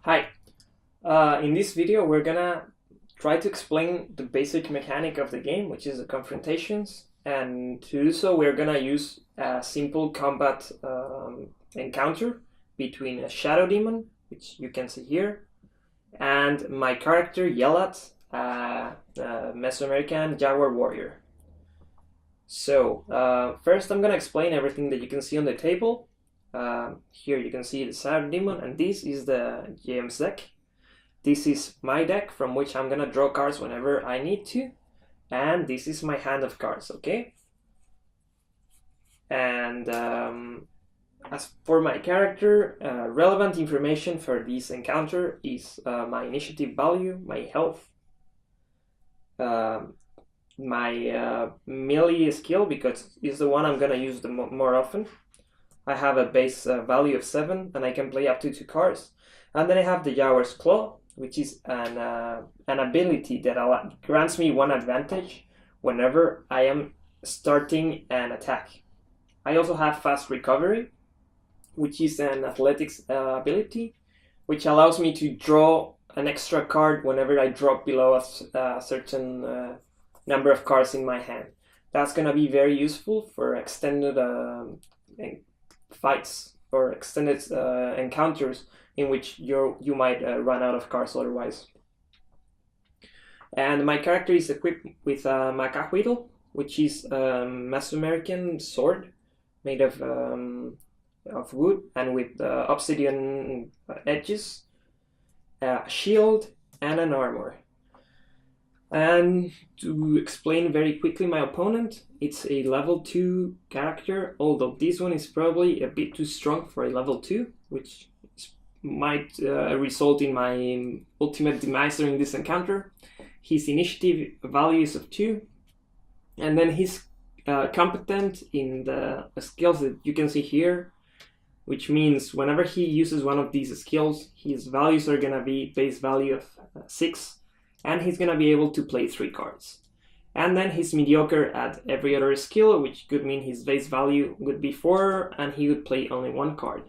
Hi, in this video we're gonna try to explain the basic mechanic of the game, which is the confrontations, and to do so we're gonna use a simple combat encounter between a shadow demon, which you can see here, and my character Yelat, a Mesoamerican jaguar warrior. So first I'm gonna explain everything that you can see on the table. Here you can see the shadow demon, and this is the GM's deck. This is my deck from which I'm gonna draw cards whenever I need to, and this is my hand of cards, okay? And as for my character, relevant information for this encounter is my initiative value, my health, my melee skill, because it's the one I'm gonna use the more often. I have a base value of 7, and I can play up to 2 cards. And then I have the Jaguar's Claw, which is an ability that grants me 1 advantage whenever I am starting an attack. I also have Fast Recovery, which is an athletics ability, which allows me to draw an extra card whenever I drop below a certain number of cards in my hand. That's going to be very useful for extended fights or extended encounters in which you might run out of cards otherwise. And my character is equipped with a Macahuitl, which is a Mesoamerican sword made of wood and with obsidian edges, a shield, and an armor. And to explain very quickly my opponent, it's a level 2 character, although this one is probably a bit too strong for a level 2, which might result in my ultimate demise during this encounter. His initiative value is of 2, and then he's competent in the skills that you can see here, which means whenever he uses one of these skills, his values are going to be base value of 6, and he's going to be able to play 3 cards. And then he's mediocre at every other skill, which could mean his base value would be 4, and he would play only 1 card.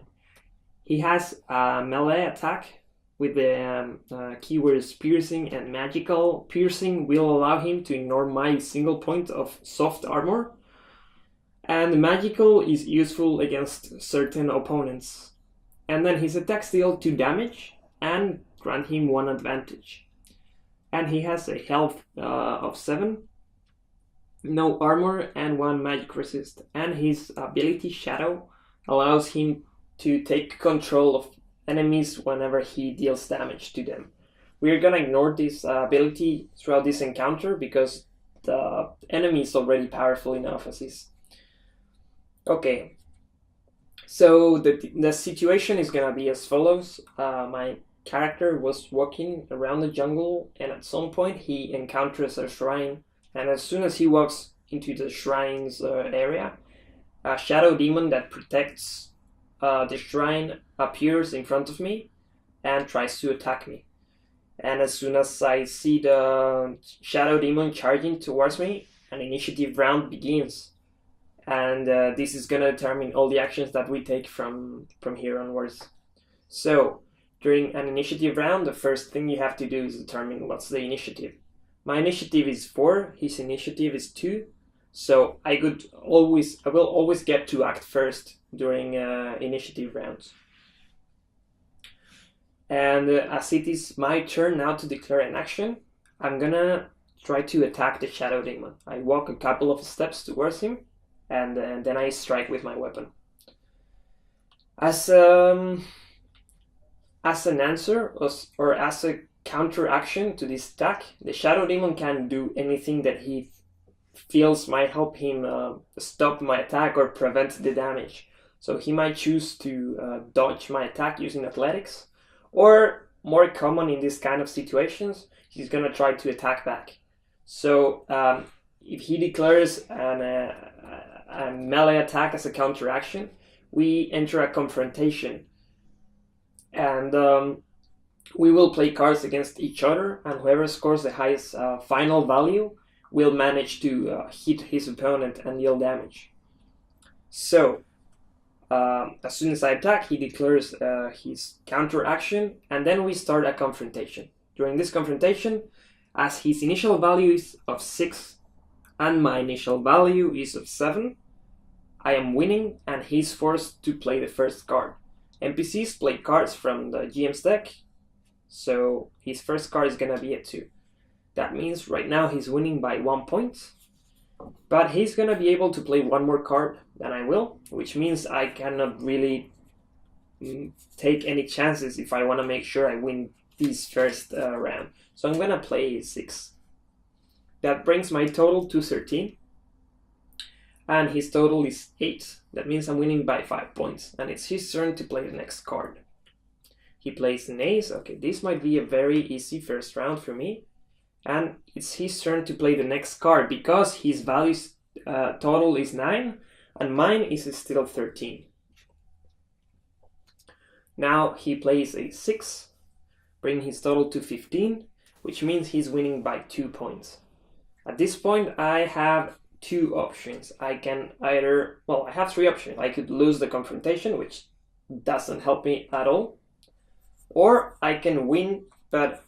He has a melee attack with the keywords piercing and magical. Piercing will allow him to ignore my single point of soft armor, and magical is useful against certain opponents. And then his attacks deal 2 damage and grant him 1 advantage. And he has a health of 7, no armor, and 1 magic resist. And his ability Shadow allows him to take control of enemies whenever he deals damage to them. We're gonna ignore this ability throughout this encounter because the enemy is already powerful enough as is. Okay, so the situation is gonna be as follows. My character was walking around the jungle, and at some point he encounters a shrine, and as soon as he walks into the shrine's area, a shadow demon that protects the shrine appears in front of me and tries to attack me. And as soon as I see the shadow demon charging towards me, an initiative round begins, and this is gonna determine all the actions that we take from here onwards. So during an initiative round, the first thing you have to do is determine what's the initiative. My initiative is 4, his initiative is 2, so I will always get to act first during initiative rounds. And as it is my turn now to declare an action, I'm gonna try to attack the shadow demon. I walk a couple of steps towards him, and then I strike with my weapon. As an answer or as a counter action to this attack, the shadow demon can do anything that he feels might help him stop my attack or prevent the damage. So he might choose to dodge my attack using athletics, or more common in this kind of situations, he's gonna try to attack back. So if he declares a melee attack as a counter action, we enter a confrontation. And we will play cards against each other, and whoever scores the highest final value will manage to hit his opponent and deal damage. So As soon as I attack, he declares his counter action, and then we start a confrontation. During this confrontation, as his initial value is of 6 and my initial value is of 7, I am winning and he's forced to play the first card. NPCs play cards from the GM's deck, so his first card is gonna be a 2. That means right now he's winning by 1 point, but he's gonna be able to play one more card than I will, which means I cannot really take any chances if I want to make sure I win this first round. So I'm gonna play 6. That brings my total to 13, and his total is 8. That means I'm winning by 5 points, and it's his turn to play the next card. He plays an ace. Okay, this might be a very easy first round for me, and it's his turn to play the next card because his value total is 9 and mine is still 13. Now he plays a 6, bringing his total to 15, which means he's winning by 2 points. At this point, I have 2 options. I can either, I have 3 options. I could lose the confrontation, which doesn't help me at all, or I can win, but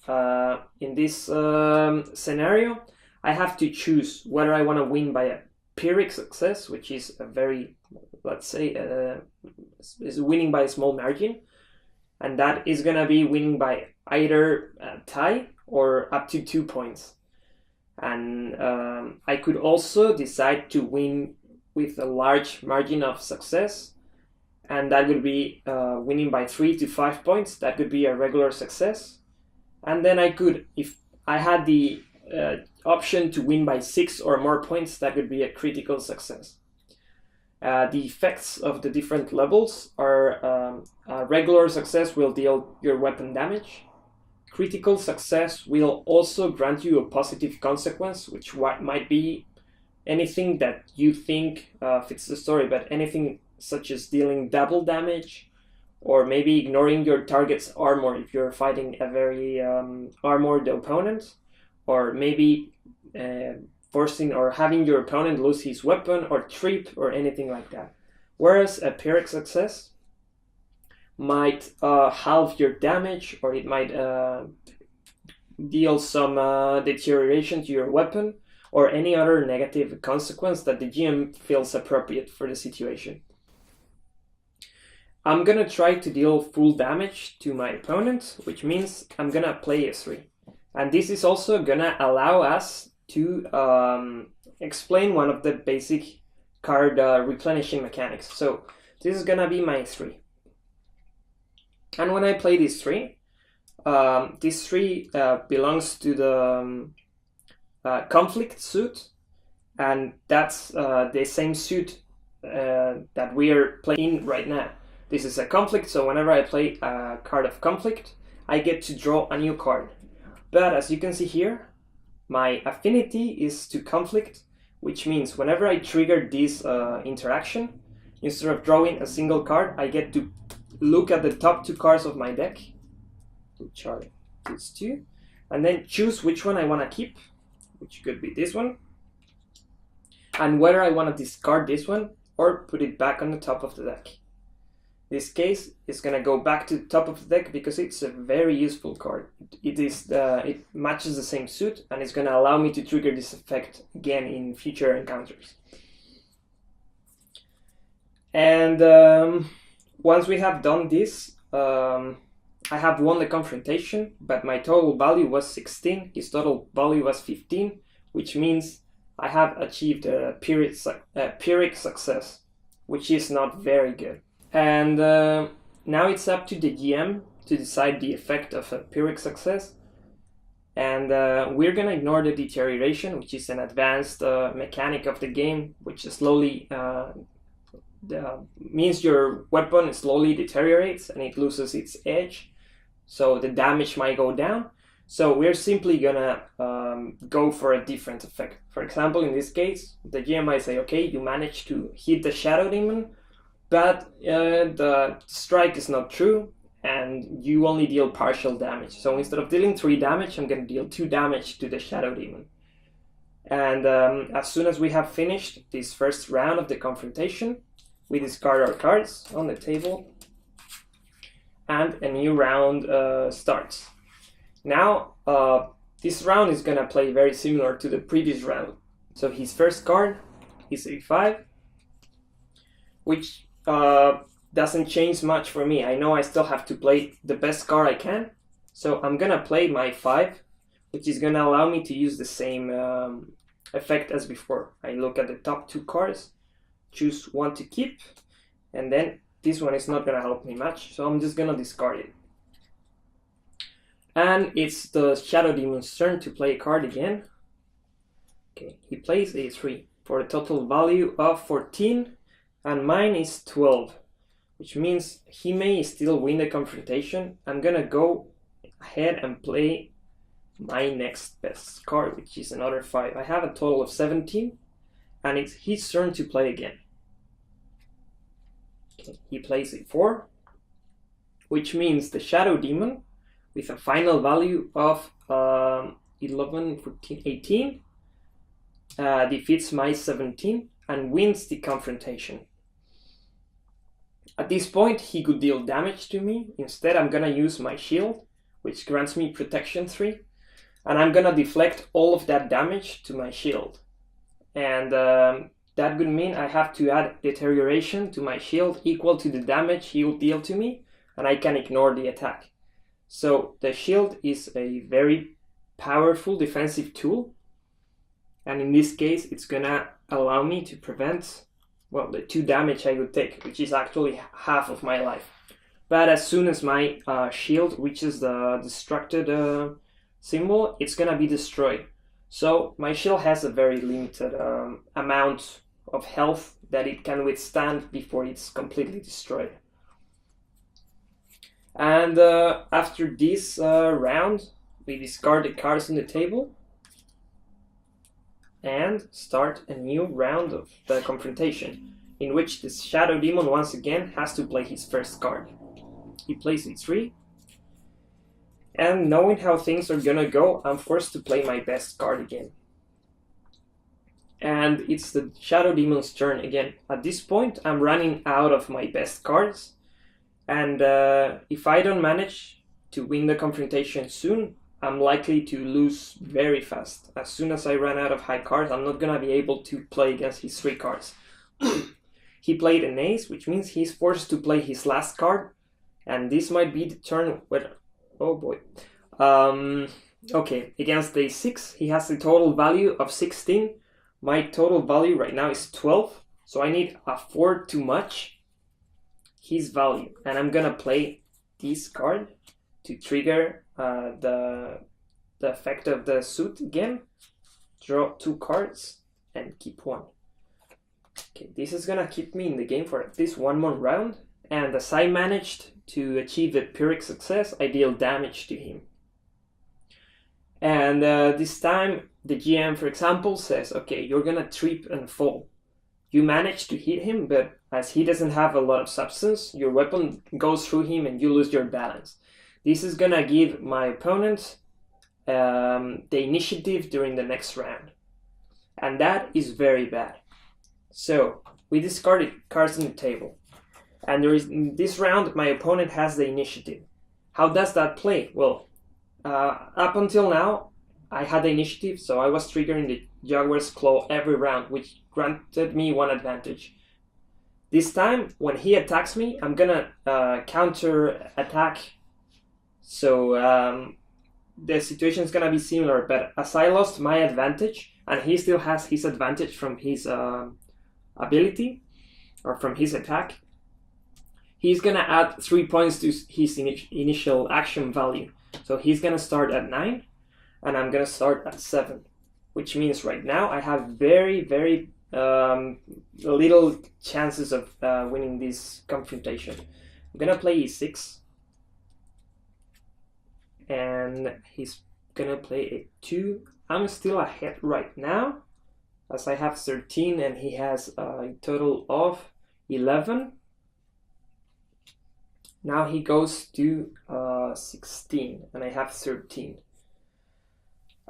in this scenario, I have to choose whether I want to win by a Pyrrhic success, which is a very, let's say, is winning by a small margin, and that is going to be winning by either a tie or up to 2 points. And I could also decide to win with a large margin of success, and that would be winning by 3 to 5 points. That could be a regular success. And then I could, if I had the option to win by 6 or more points, that would be a critical success. The effects of the different levels are a regular success will deal your weapon damage. Critical success will also grant you a positive consequence, which might be anything that you think fits the story, but anything such as dealing double damage, or maybe ignoring your target's armor if you're fighting a very armored opponent, or maybe forcing or having your opponent lose his weapon or trip or anything like that. Whereas a Pyrrhic success might halve your damage, or it might deal some deterioration to your weapon, or any other negative consequence that the GM feels appropriate for the situation. I'm gonna try to deal full damage to my opponent, which means I'm gonna play S3. And this is also gonna allow us to explain one of the basic card replenishing mechanics. So this is gonna be my 3. And when I play this 3 belongs to the conflict suit, and that's the same suit that we are playing right now. This is a conflict, so whenever I play a card of conflict, I get to draw a new card. But as you can see here, my affinity is to conflict, which means whenever I trigger this interaction, instead of drawing a single card, I get to look at the top 2 cards of my deck, which are these 2, and then choose which one I want to keep, which could be this one, and whether I want to discard this one or put it back on the top of the deck. This case is going to go back to the top of the deck because it's a very useful card. It matches the same suit, and it's going to allow me to trigger this effect again in future encounters. And once we have done this, I have won the confrontation, but my total value was 16, his total value was 15, which means I have achieved a Pyrrhic success, which is not very good. And now it's up to the GM to decide the effect of a Pyrrhic success. And we're going to ignore the deterioration, which is an advanced mechanic of the game, which slowly means your weapon slowly deteriorates and it loses its edge. So the damage might go down. So we're simply going to go for a different effect. For example, in this case, the GM might say, okay, you managed to hit the Shadow Demon, but the strike is not true, and you only deal partial damage. So instead of dealing 3 damage, I'm going to deal 2 damage to the Shadow Demon. And as soon as we have finished this first round of the confrontation, we discard our cards on the table, and a new round starts. Now, this round is gonna play very similar to the previous round. So his first card is a 5, which doesn't change much for me. I know I still have to play the best card I can. So I'm gonna play my 5, which is gonna allow me to use the same effect as before. I look at the top 2 cards, choose one to keep, and then this one is not gonna help me much, so I'm just gonna discard it. And it's the Shadow Demon's turn to play a card again. Okay, he plays a 3 for a total value of 14, and mine is 12, which means he may still win the confrontation. I'm gonna go ahead and play my next best card, which is another 5. I have a total of 17, and it's his turn to play again. Okay, he plays a 4, which means the Shadow Demon, with a final value of 11, 14, 18, defeats my 17 and wins the confrontation. At this point, he could deal damage to me. Instead, I'm gonna use my shield, which grants me protection 3, and I'm gonna deflect all of that damage to my shield. And that would mean I have to add deterioration to my shield equal to the damage he will deal to me, and I can ignore the attack. So the shield is a very powerful defensive tool, and in this case it's gonna allow me to prevent, well, the 2 damage I would take, which is actually half of my life. But as soon as my shield reaches the destructed symbol, it's gonna be destroyed. So my shield has a very limited amount of health that it can withstand before it's completely destroyed. And after this round, we discard the cards on the table and start a new round of the confrontation, in which the Shadow Demon once again has to play his first card. He plays a 3, and knowing how things are gonna go, I'm forced to play my best card again. And it's the Shadow Demon's turn again. At this point, I'm running out of my best cards, and if I don't manage to win the confrontation soon, I'm likely to lose very fast. As soon as I run out of high cards, I'm not gonna be able to play against his 3 cards. He played an ace, which means he's forced to play his last card, and this might be the turn where, oh boy. Okay, against the 6, he has a total value of 16. My total value right now is 12, so I need a 4 too much his value, and I'm gonna play this card to trigger the effect of the suit again. Draw 2 cards and keep 1. Okay, this is gonna keep me in the game for at least 1 more round, and as I managed to achieve the Pyrrhic success, I deal damage to him. And this time, the GM, for example, says, okay, you're gonna trip and fall. You manage to hit him, but as he doesn't have a lot of substance, your weapon goes through him and you lose your balance. This is gonna give my opponent the initiative during the next round. And that is very bad. So, we discarded cards on the table. And in this round, my opponent has the initiative. How does that play? Well, up until now, I had the initiative, so I was triggering the Jaguar's Claw every round, which granted me 1 advantage. This time, when he attacks me, I'm gonna counter attack. So the situation is gonna be similar, but as I lost my advantage, and he still has his advantage from his ability, or from his attack, he's gonna add 3 points to his initial action value. So he's gonna start at 9, and I'm gonna start at 7, which means right now I have very, very little chances of winning this confrontation. I'm gonna play e6, and he's gonna play a 2. I'm still ahead right now, as I have 13 and he has a total of 11. Now he goes to 16 and I have 13.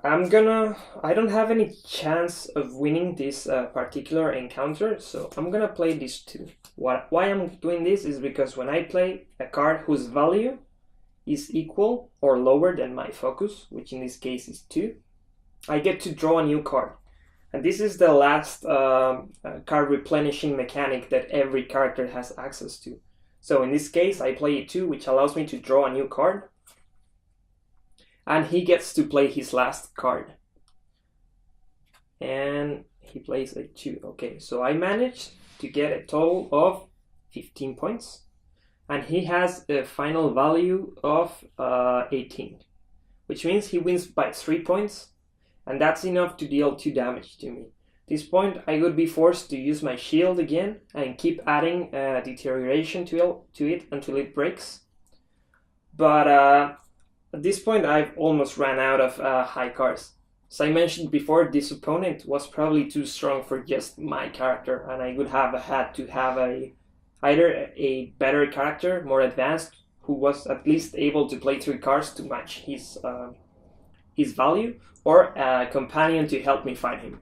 I don't have any chance of winning this particular encounter, so I'm gonna play these two. Why I'm doing this is because when I play a card whose value is equal or lower than my focus, which in this case is 2, I get to draw a new card. And this is the last card replenishing mechanic that every character has access to. So in this case, I play a 2, which allows me to draw a new card. And he gets to play his last card. And he plays a 2. Okay, so I managed to get a total of 15 points. And he has a final value of 18. Which means he wins by 3 points. And that's enough to deal 2 damage to me. At this point, I would be forced to use my shield again and keep adding deterioration to it until it breaks. But at this point, I've almost ran out of high cards. As I mentioned before, this opponent was probably too strong for just my character, and I would have had to have either a better character, more advanced, who was at least able to play 3 cards to match his value, or a companion to help me fight him.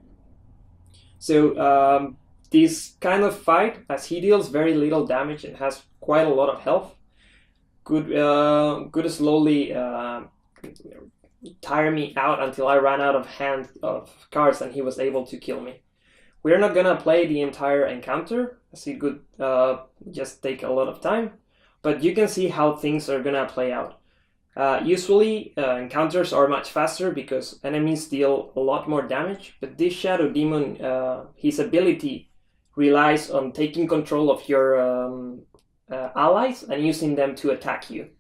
So this kind of fight, as he deals very little damage and has quite a lot of health, could slowly tire me out until I ran out of hand of cards and he was able to kill me. We're not gonna play the entire encounter, as it could just take a lot of time, but you can see how things are gonna play out. Usually encounters are much faster because enemies deal a lot more damage, but this Shadow Demon, his ability relies on taking control of your allies and using them to attack you.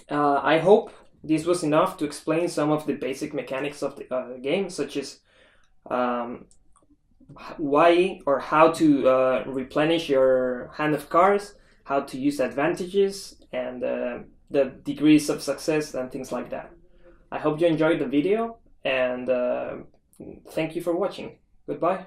I hope this was enough to explain some of the basic mechanics of the game, such as why or how to replenish your hand of cards, how to use advantages, and the degrees of success and things like that. I hope you enjoyed the video, and thank you for watching. Goodbye.